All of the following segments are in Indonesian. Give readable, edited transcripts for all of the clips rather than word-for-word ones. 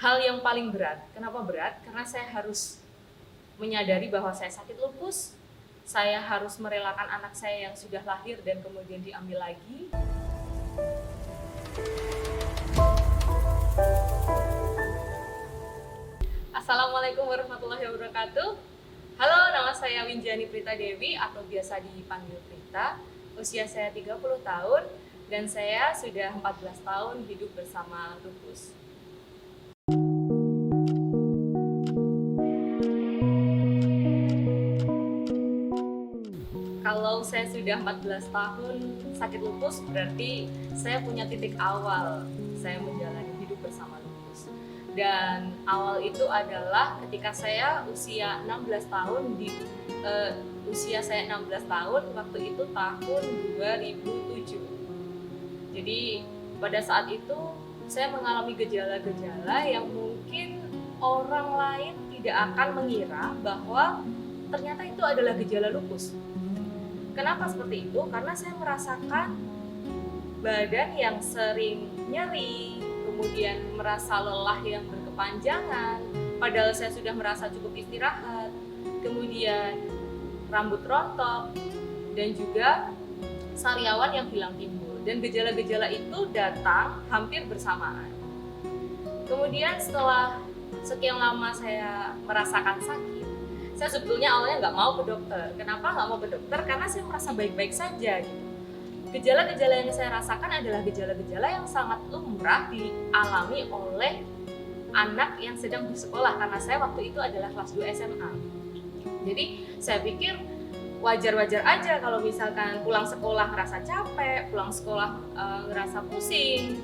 hal yang paling berat. Kenapa berat? Karena saya harus menyadari bahwa saya sakit lupus, saya harus merelakan anak saya yang sudah lahir dan kemudian diambil lagi. Assalamualaikum warahmatullahi wabarakatuh. Halo, nama saya Winjani Prita Dewi atau biasa dipanggil Prita. Usia saya 30 tahun dan saya sudah 14 tahun hidup bersama lupus. Kalau saya sudah 14 tahun sakit lupus, berarti saya punya titik awal saya menjalani hidup bersama lupus. Dan awal itu adalah ketika saya usia 16 tahun waktu itu tahun 2007. Jadi pada saat itu saya mengalami gejala-gejala yang mungkin orang lain tidak akan mengira bahwa ternyata itu adalah gejala lupus. Kenapa seperti itu? Karena saya merasakan badan yang sering nyeri, kemudian merasa lelah yang berkepanjangan, padahal saya sudah merasa cukup istirahat, kemudian rambut rontok, dan juga sariawan yang hilang timbul. Dan gejala-gejala itu datang hampir bersamaan. Kemudian setelah sekian lama saya merasakan sakit, saya sebetulnya awalnya nggak mau ke dokter. Kenapa nggak mau ke dokter? Karena saya merasa baik-baik saja gitu. Gejala-gejala yang saya rasakan adalah gejala-gejala yang sangat lumrah dialami oleh anak yang sedang bersekolah, karena saya waktu itu adalah kelas 2 SMA. Jadi saya pikir wajar-wajar aja kalau misalkan pulang sekolah ngerasa capek, pulang sekolah ngerasa pusing,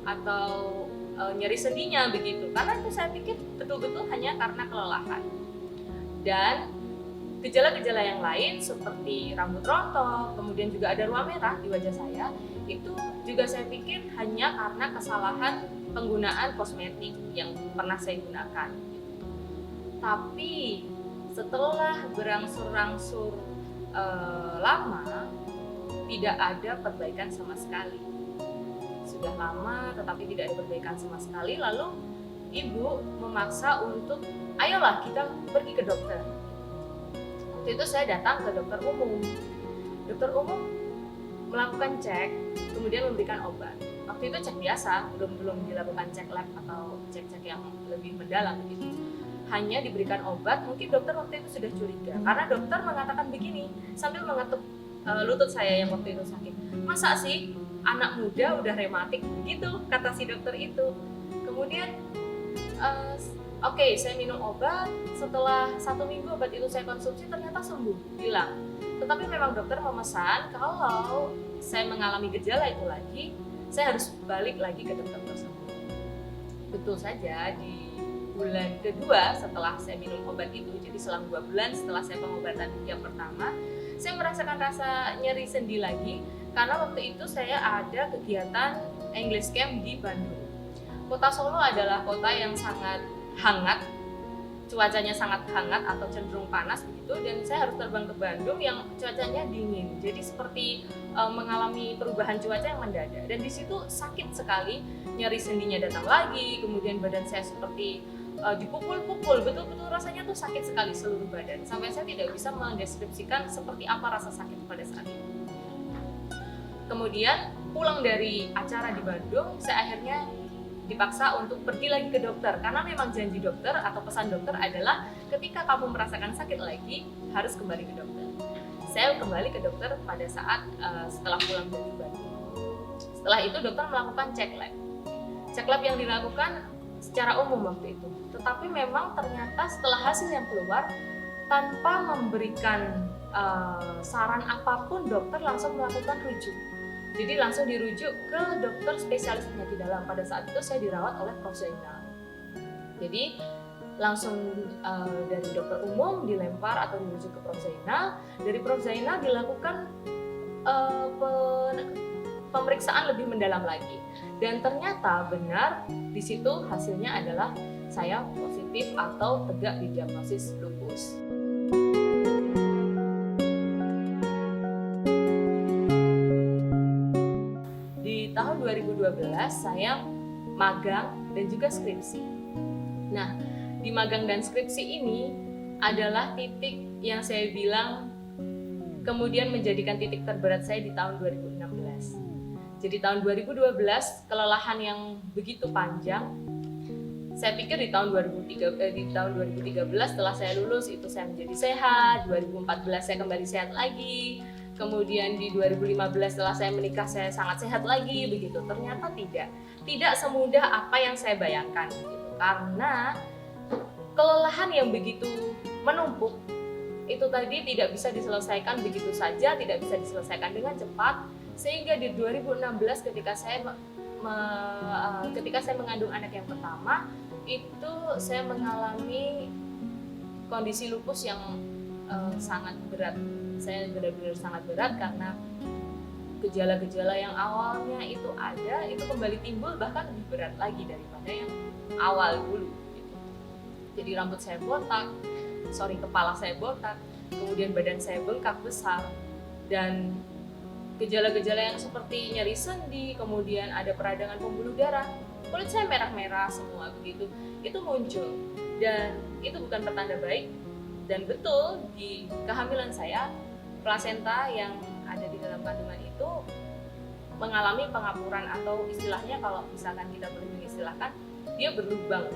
atau nyeri sendinya begitu. Karena itu saya pikir betul-betul hanya karena kelelahan. Dan gejala-gejala yang lain seperti rambut rontok, kemudian juga ada ruam merah di wajah saya, itu juga saya pikir hanya karena kesalahan penggunaan kosmetik yang pernah saya gunakan. Tapi setelah berangsur-angsur lama, tidak ada perbaikan sama sekali. Sudah lama tetapi tidak ada perbaikan sama sekali, lalu ibu memaksa untuk ayolah kita pergi ke dokter. Waktu itu saya datang ke dokter umum. Dokter umum melakukan cek, kemudian memberikan obat. Waktu itu cek biasa, belum dilakukan cek lab atau cek-cek yang lebih mendalam gitu. Hanya diberikan obat, mungkin dokter waktu itu sudah curiga. Karena dokter mengatakan begini, sambil mengetuk lutut saya yang waktu itu sakit. Masa sih anak muda udah rematik begitu, kata si dokter itu. Kemudian Oke, saya minum obat. Setelah 1 minggu obat itu saya konsumsi, ternyata sembuh, hilang. Tetapi memang dokter memesan kalau saya mengalami gejala itu lagi, saya harus balik lagi ke dokter tersebut. Betul saja, di bulan kedua setelah saya minum obat itu, jadi selang 2 bulan setelah saya pengobatan yang pertama, saya merasakan rasa nyeri sendi lagi karena waktu itu saya ada kegiatan English Camp di Bandung. Kota Solo adalah kota yang sangat hangat, cuacanya sangat hangat atau cenderung panas begitu, dan saya harus terbang ke Bandung yang cuacanya dingin. Jadi seperti mengalami perubahan cuaca yang mendadak, dan di situ sakit sekali, nyeri sendinya datang lagi, kemudian badan saya seperti dipukul-pukul, betul-betul rasanya tuh sakit sekali seluruh badan, sampai saya tidak bisa mendeskripsikan seperti apa rasa sakit pada saat itu. Kemudian pulang dari acara di Bandung, saya akhirnya dipaksa untuk pergi lagi ke dokter, karena memang janji dokter atau pesan dokter adalah ketika kamu merasakan sakit lagi harus kembali ke dokter. Saya kembali ke dokter pada saat setelah pulang dari Bandung. Setelah itu dokter melakukan cek lab. Cek lab yang dilakukan secara umum waktu itu, tetapi memang ternyata setelah hasil yang keluar, tanpa memberikan saran apapun, dokter langsung melakukan rujuk. Jadi langsung dirujuk ke dokter spesialis penyakit dalam. Pada saat itu saya dirawat oleh Prof. Zainal. Jadi langsung dari dokter umum dilempar atau dirujuk ke Prof. Zainal. Dari Prof. Zainal dilakukan pemeriksaan lebih mendalam lagi. Dan ternyata benar di situ hasilnya adalah saya positif atau tegak didiagnosis lupus. Tahun 2012 saya magang dan juga skripsi. Nah, di magang dan skripsi ini adalah titik yang saya bilang kemudian menjadikan titik terberat saya di tahun 2016. Jadi tahun 2012 kelelahan yang begitu panjang. Saya pikir di tahun 2013 setelah saya lulus itu saya menjadi sehat, 2014 saya kembali sehat lagi. Kemudian di 2015 setelah saya menikah saya sangat sehat lagi begitu. Ternyata tidak semudah apa yang saya bayangkan begitu. Karena kelelahan yang begitu menumpuk itu tadi tidak bisa diselesaikan begitu saja, tidak bisa diselesaikan dengan cepat, sehingga di 2016 ketika saya mengandung anak yang pertama itu saya mengalami kondisi lupus yang sangat berat. Saya benar-benar sangat berat karena gejala-gejala yang awalnya itu ada itu kembali timbul, bahkan lebih berat lagi daripada yang awal dulu gitu. Jadi rambut saya botak, kepala saya botak, kemudian badan saya bengkak besar, dan gejala-gejala yang seperti nyeri sendi, kemudian ada peradangan pembuluh darah, kulit saya merah-merah semua begitu, itu muncul, dan itu bukan pertanda baik. Dan betul di kehamilan saya, plasenta yang ada di dalam kandungan itu mengalami pengapuran, atau istilahnya kalau misalkan kita boleh mengistilahkan, dia berlubang,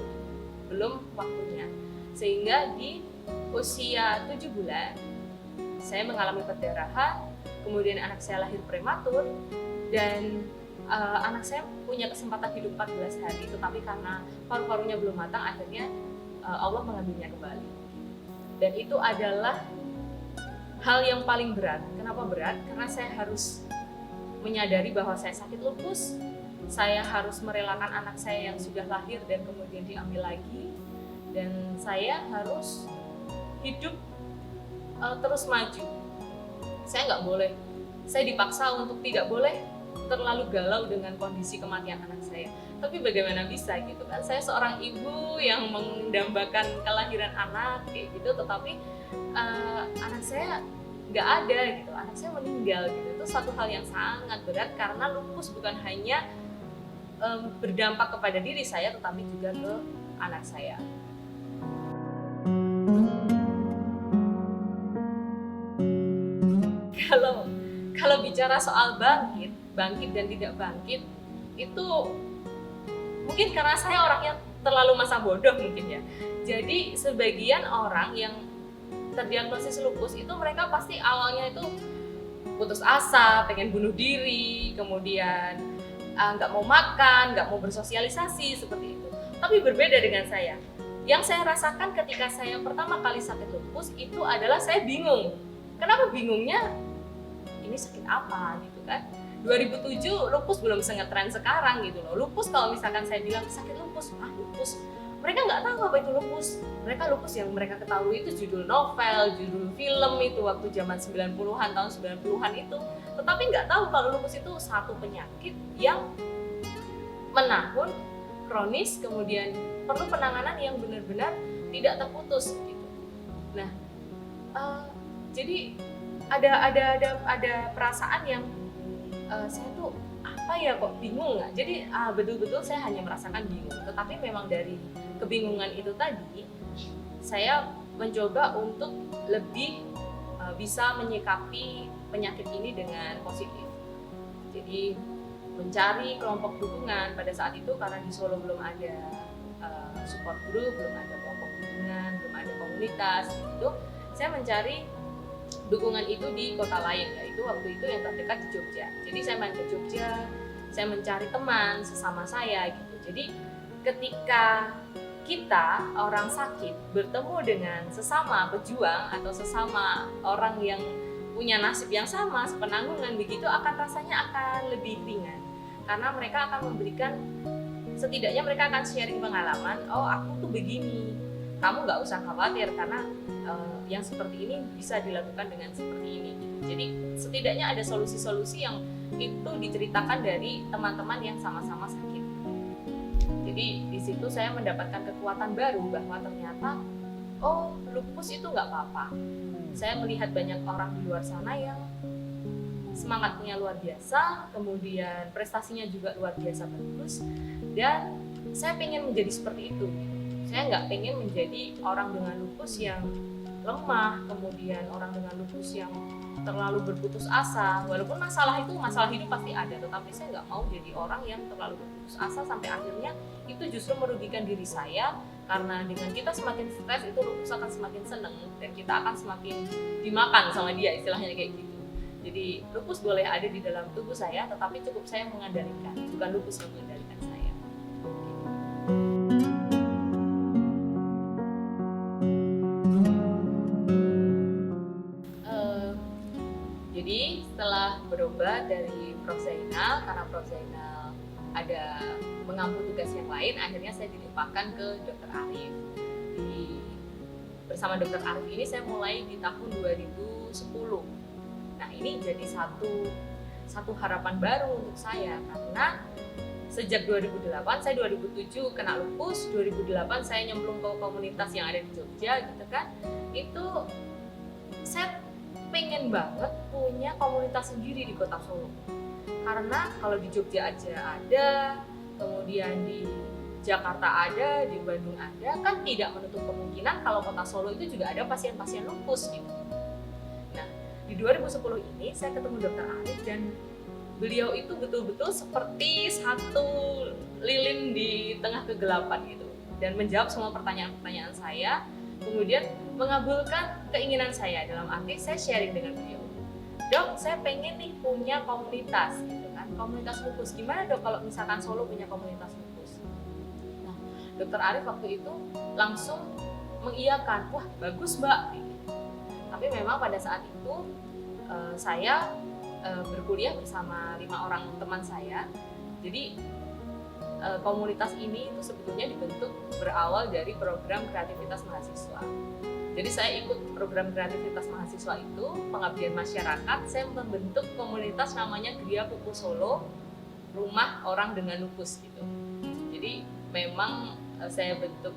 belum waktunya. Sehingga di usia 7 bulan saya mengalami perdarahan, kemudian anak saya lahir prematur, dan anak saya punya kesempatan hidup 14 hari, tetapi karena paru-parunya belum matang akhirnya Allah mengambilnya kembali. Dan itu adalah hal yang paling berat. Kenapa berat? Karena saya harus menyadari bahwa saya sakit lupus, saya harus merelakan anak saya yang sudah lahir dan kemudian diambil lagi, dan saya harus hidup terus maju. Saya dipaksa untuk tidak boleh terlalu galau dengan kondisi kematian anak saya. Tapi bagaimana bisa gitu kan? Saya seorang ibu yang mendambakan kelahiran anak kayak gitu, tetapi anak saya nggak ada gitu, anak saya meninggal gitu. Itu satu hal yang sangat berat karena lupus bukan hanya berdampak kepada diri saya, tetapi juga ke anak saya. Kalau bicara soal bangkit dan tidak bangkit, itu mungkin karena saya orangnya terlalu masa bodoh mungkin ya. Jadi sebagian orang yang terdiagnosis lupus itu mereka pasti awalnya itu putus asa, pengen bunuh diri, kemudian nggak mau makan, nggak mau bersosialisasi seperti itu. Tapi berbeda dengan saya. Yang saya rasakan ketika saya pertama kali sakit lupus itu adalah saya bingung. Kenapa bingungnya? Ini sakit apa gitu kan? 2007 lupus belum ngetren sekarang gitu loh. Lupus kalau misalkan saya bilang sakit lupus, lupus, mereka nggak tahu apa itu lupus. Mereka lupus yang mereka ketahui itu judul novel, judul film itu waktu zaman 90-an, tahun 90-an itu. Tetapi nggak tahu kalau lupus itu satu penyakit yang menahun, kronis, kemudian perlu penanganan yang benar-benar tidak terputus gitu. Nah, jadi ada perasaan yang saya tuh apa ya kok bingung nggak? Jadi betul-betul saya hanya merasakan bingung. Tetapi memang dari kebingungan itu tadi saya mencoba untuk lebih bisa menyikapi penyakit ini dengan positif. Jadi mencari kelompok dukungan pada saat itu karena di Solo belum ada support group, belum ada kelompok dukungan, belum ada komunitas gitu. Saya mencari dukungan itu di kota lain, yaitu waktu itu yang terdekat di Jogja. Jadi saya main ke Jogja, saya mencari teman sesama saya gitu. Jadi ketika kita orang sakit bertemu dengan sesama pejuang atau sesama orang yang punya nasib yang sama, sepenanggungan begitu, rasanya akan lebih ringan. Karena mereka akan memberikan, setidaknya mereka akan sharing pengalaman, oh aku tuh begini, kamu nggak usah khawatir karena yang seperti ini bisa dilakukan dengan seperti ini. Jadi setidaknya ada solusi-solusi yang itu diceritakan dari teman-teman yang sama-sama sakit. Jadi di situ saya mendapatkan kekuatan baru bahwa ternyata lupus itu nggak apa-apa. Saya melihat banyak orang di luar sana yang semangatnya luar biasa, kemudian prestasinya juga luar biasa bagus, dan saya pengen menjadi seperti itu. Saya nggak pengen menjadi orang dengan lupus yang lemah, kemudian orang dengan lupus yang terlalu berputus asa. Walaupun masalah hidup pasti ada, tetapi saya nggak mau jadi orang yang terlalu berputus asa sampai akhirnya itu justru merugikan diri saya, karena dengan kita semakin stres itu lupus akan semakin seneng dan kita akan semakin dimakan sama dia, istilahnya kayak gitu. Jadi lupus boleh ada di dalam tubuh saya, tetapi cukup saya mengendalikan, bukan lupus yang mengendalikan saya. Jadi setelah berobat dari Prof. Zainal, karena Prof. Zainal ada mengambil tugas yang lain, akhirnya saya dilimpahkan ke Dr. Arif. Bersama Dr. Arif ini saya mulai di tahun 2010. Nah, ini jadi satu harapan baru untuk saya, karena sejak 2008, saya 2007 kena lupus, 2008 saya nyemplung ke komunitas yang ada di Jogja gitu kan. Itu saya pengen banget punya komunitas sendiri di kota Solo, karena kalau di Jogja aja ada, kemudian di Jakarta ada, di Bandung ada, kan tidak menutup kemungkinan kalau kota Solo itu juga ada pasien-pasien lupus gitu. Nah, di 2010 ini saya ketemu Dr. Arif dan beliau itu betul-betul seperti satu lilin di tengah kegelapan gitu, dan menjawab semua pertanyaan-pertanyaan saya, kemudian mengabulkan keinginan saya, dalam arti saya sharing dengan beliau. Dok, saya pengen nih punya komunitas gitu kan, komunitas lupus. Gimana dok kalau misalkan Solo punya komunitas lupus? Nah, Dr. Arif waktu itu langsung mengiyakan, wah bagus mbak. Tapi memang pada saat itu saya berkuliah bersama 5 orang teman saya. Jadi komunitas ini itu sebetulnya dibentuk berawal dari program kreativitas mahasiswa. Jadi saya ikut program kreativitas mahasiswa itu, pengabdian masyarakat, saya membentuk komunitas namanya Gria Kuku Solo, Rumah Orang Dengan Lupus gitu. Jadi memang saya bentuk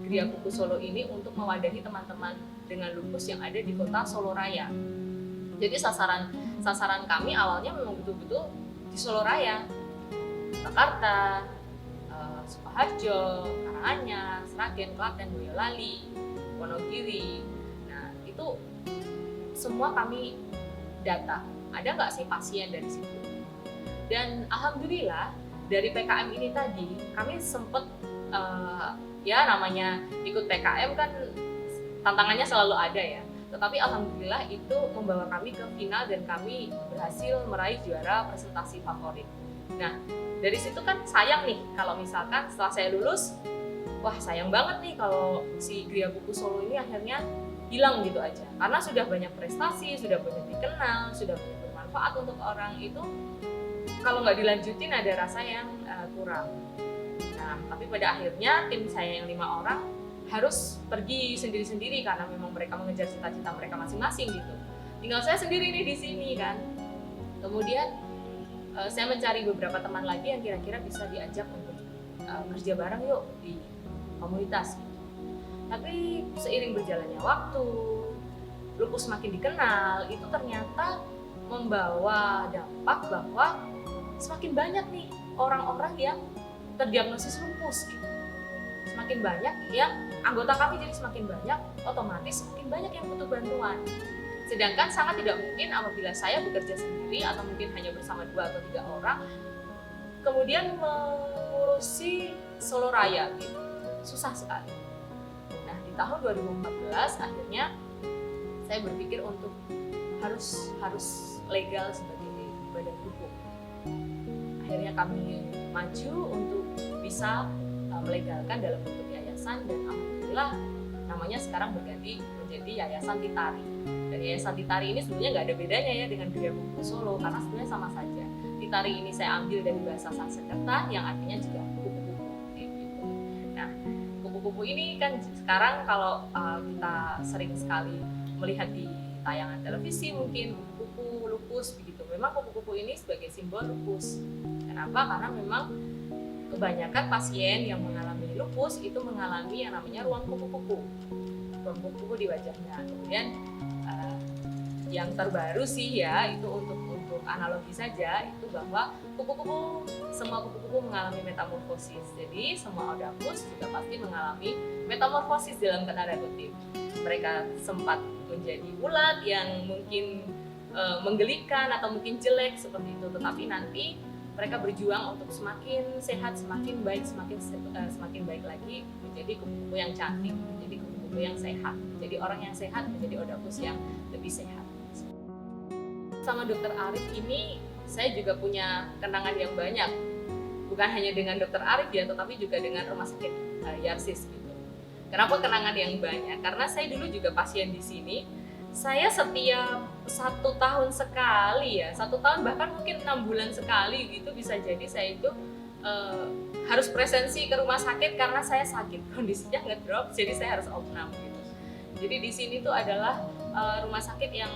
Gria Kuku Solo ini untuk mewadahi teman-teman dengan lupus yang ada di kota Solo Raya. Jadi sasaran kami awalnya memang betul-betul di Solo Raya, Jakarta, Sukoharjo, Karanganyar, Sragen, Klaten, Boyolali, Wonogiri. Nah, itu semua kami data. Ada nggak sih pasien dari situ? Dan alhamdulillah dari PKM ini tadi kami sempat ya namanya ikut PKM kan tantangannya selalu ada ya. Tetapi alhamdulillah itu membawa kami ke final dan kami berhasil meraih juara presentasi favorit. Nah, dari situ kan sayang nih kalau misalkan setelah saya lulus, wah sayang banget nih kalau si Gria Kuku Solo ini akhirnya hilang gitu aja. Karena sudah banyak prestasi, sudah banyak dikenal, sudah banyak bermanfaat untuk orang itu, kalau nggak dilanjutin ada rasa yang kurang. Nah, tapi pada akhirnya tim saya yang 5 orang harus pergi sendiri-sendiri karena memang mereka mengejar cita-cita mereka masing-masing gitu. Tinggal saya sendiri nih di sini kan. Kemudian saya mencari beberapa teman lagi yang kira-kira bisa diajak untuk kerja bareng yuk di komunitas gitu. Tapi seiring berjalannya waktu, lupus semakin dikenal, itu ternyata membawa dampak bahwa semakin banyak nih orang-orang yang terdiagnosis lupus gitu. Semakin banyak yang anggota kami jadi semakin banyak, otomatis semakin banyak yang butuh bantuan. Sedangkan sangat tidak mungkin apabila saya bekerja sendiri atau mungkin hanya bersama 2 atau 3 orang, kemudian mengurusi Solo Raya gitu. Susah sekali. Nah, di tahun 2014 akhirnya saya berpikir untuk harus legal sebagai badan hukum. Akhirnya kami maju untuk bisa melegalkan dalam bentuk yayasan, dan alhamdulillah namanya sekarang berganti menjadi Yayasan Titari. Dan Yayasan Titari ini sebenarnya nggak ada bedanya ya dengan Gria Kuku Solo, karena sebenarnya sama saja. Titari ini saya ambil dari bahasa Sanskerta yang artinya juga kupu-kupu. Gitu. Nah, kupu-kupu ini kan sekarang kalau kita sering sekali melihat di tayangan televisi mungkin kupu-kupu lupus begitu. Memang kupu-kupu ini sebagai simbol lupus. Kenapa? Karena memang kebanyakan pasien yang mengalami lupus itu mengalami yang namanya ruang kupu-kupu di wajahnya. Kemudian yang terbaru sih ya itu untuk analogi saja itu bahwa semua kupu-kupu mengalami metamorfosis. Jadi semua Odapus juga pasti mengalami metamorfosis dalam tanda kutip. Mereka sempat menjadi ulat yang mungkin menggelikan atau mungkin jelek seperti itu, tetapi nanti mereka berjuang untuk semakin sehat, semakin baik, semakin baik lagi, menjadi kupu-kupu yang cantik, menjadi kupu-kupu yang sehat, menjadi orang yang sehat, menjadi Odapus yang lebih sehat. Sama Dokter Arif ini saya juga punya kenangan yang banyak, bukan hanya dengan Dokter Arif ya, tetapi juga dengan Rumah Sakit Yarsis gitu. Kenapa kenangan yang banyak? Karena saya dulu juga pasien di sini. Saya setiap 1 tahun sekali ya, 1 tahun bahkan mungkin 6 bulan sekali gitu bisa jadi saya itu harus presensi ke rumah sakit karena saya sakit, kondisinya ngedrop, jadi saya harus opnam gitu. Jadi di sini tuh adalah rumah sakit yang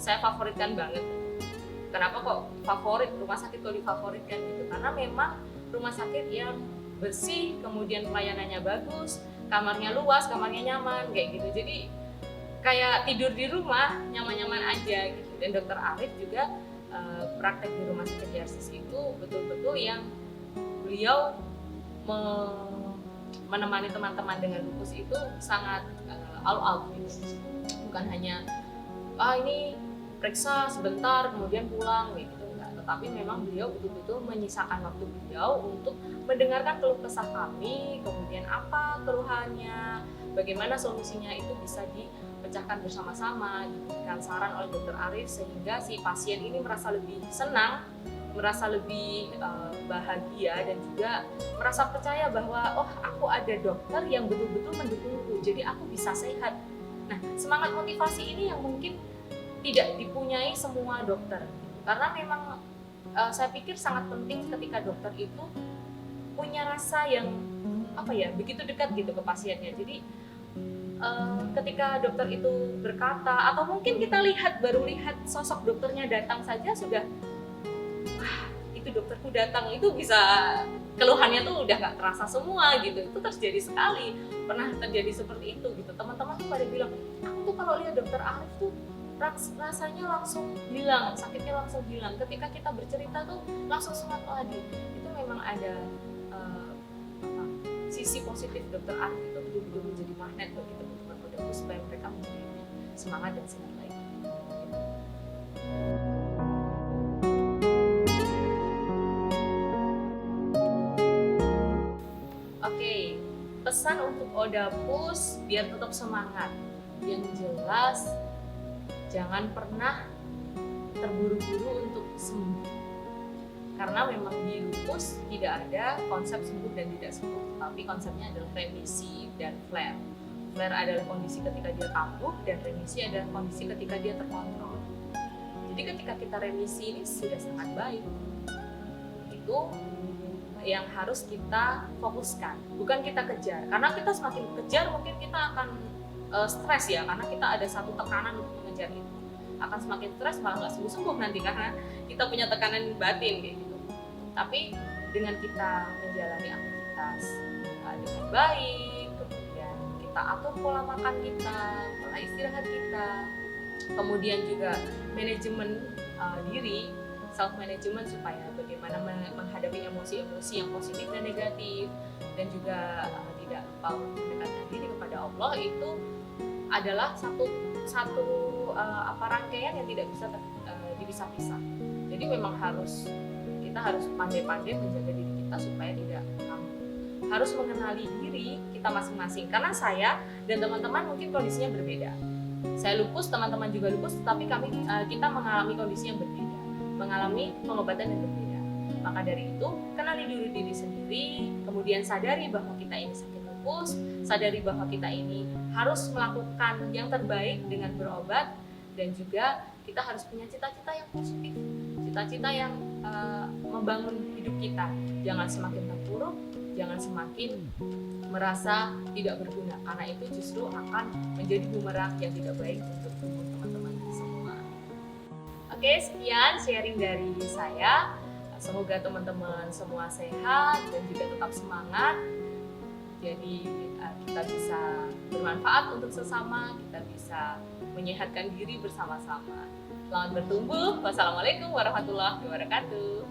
saya favoritkan banget. Kenapa kok favorit, rumah sakit kok difavoritkan gitu? Karena memang rumah sakit yang bersih, kemudian pelayanannya bagus, kamarnya luas, kamarnya nyaman kayak gitu. Jadi kayak tidur di rumah nyaman-nyaman aja gitu. Dan Dokter Arif juga praktek di Rumah Sakit Yarsis itu betul-betul yang beliau menemani teman-teman dengan lupus itu sangat all out gitu. Bukan hanya ini periksa sebentar kemudian pulang gitu enggak, tetapi memang beliau betul-betul menyisakan waktu beliau untuk mendengarkan keluh kesah kami, kemudian apa keluhannya, bagaimana solusinya itu bisa dipecahkan bersama-sama, diberikan saran oleh Dokter Arif sehingga si pasien ini merasa lebih senang, merasa lebih bahagia dan juga merasa percaya bahwa oh aku ada dokter yang betul-betul mendukungku, jadi aku bisa sehat. Nah, semangat motivasi ini yang mungkin tidak dipunyai semua dokter, karena memang saya pikir sangat penting ketika dokter itu punya rasa yang begitu dekat gitu ke pasiennya. Jadi ketika dokter itu berkata atau mungkin kita baru lihat sosok dokternya datang saja sudah itu dokterku datang, itu bisa keluhannya tuh udah nggak terasa semua gitu. Itu terjadi sekali, pernah terjadi seperti itu gitu. Teman-teman tuh pada bilang, aku tuh kalau lihat Dokter Arif tuh rasanya langsung hilang, sakitnya langsung hilang. Ketika kita bercerita tuh langsung semangat lagi. Itu memang ada sisi positif Dokter Arif itu betul-betul menjadi magnet bagi teman-teman Odapus supaya mereka menjadi lebih semangat dan sehat lagi. Oke, pesan untuk Odapus biar tetap semangat. Yang jelas, jangan pernah terburu-buru untuk sembuh. Karena memang di lupus tidak ada konsep sembuh dan tidak sembuh, tapi konsepnya adalah remisi dan flare. Flare adalah kondisi ketika dia kambuh dan remisi adalah kondisi ketika dia terkontrol. Jadi ketika kita remisi ini sudah sangat baik. Itu yang harus kita fokuskan, bukan kita kejar. Karena kita semakin kejar mungkin kita akan stres ya, karena kita ada satu tekanan untuk mengejar itu. Akan semakin stres malah nggak sembuh-sembuh nanti karena kita punya tekanan batin kayak gitu. Tapi dengan kita menjalani aktivitas dengan baik, kemudian kita atur pola makan kita, pola istirahat kita, kemudian juga manajemen diri, self management supaya bagaimana menghadapi emosi-emosi yang positif dan negatif, dan juga tidak lupa mendekatkan diri kepada Allah, itu adalah satu rangkaian yang tidak bisa dipisah-pisah. Jadi memang kita harus pandai-pandai menjaga diri kita supaya tidak kambuh. Harus mengenali diri kita masing-masing, karena saya dan teman-teman mungkin kondisinya berbeda. Saya lupus, teman-teman juga lupus, tetapi kita mengalami kondisi yang berbeda, mengalami pengobatan yang berbeda. Maka dari itu, kenali dulu diri sendiri, kemudian sadari bahwa kita ini sakit lupus, sadari bahwa kita ini harus melakukan yang terbaik dengan berobat, dan juga kita harus punya cita-cita yang positif, cita-cita yang membangun hidup kita. Jangan semakin terpuruk, jangan semakin merasa tidak berguna, karena itu justru akan menjadi bumerang yang tidak baik untuk tubuh teman-teman semua. Oke, sekian sharing dari saya. Semoga teman-teman semua sehat dan juga tetap semangat. Jadi kita bisa bermanfaat untuk sesama, kita bisa menyehatkan diri bersama-sama. Selamat bertumbuh. Wassalamualaikum warahmatullahi wabarakatuh.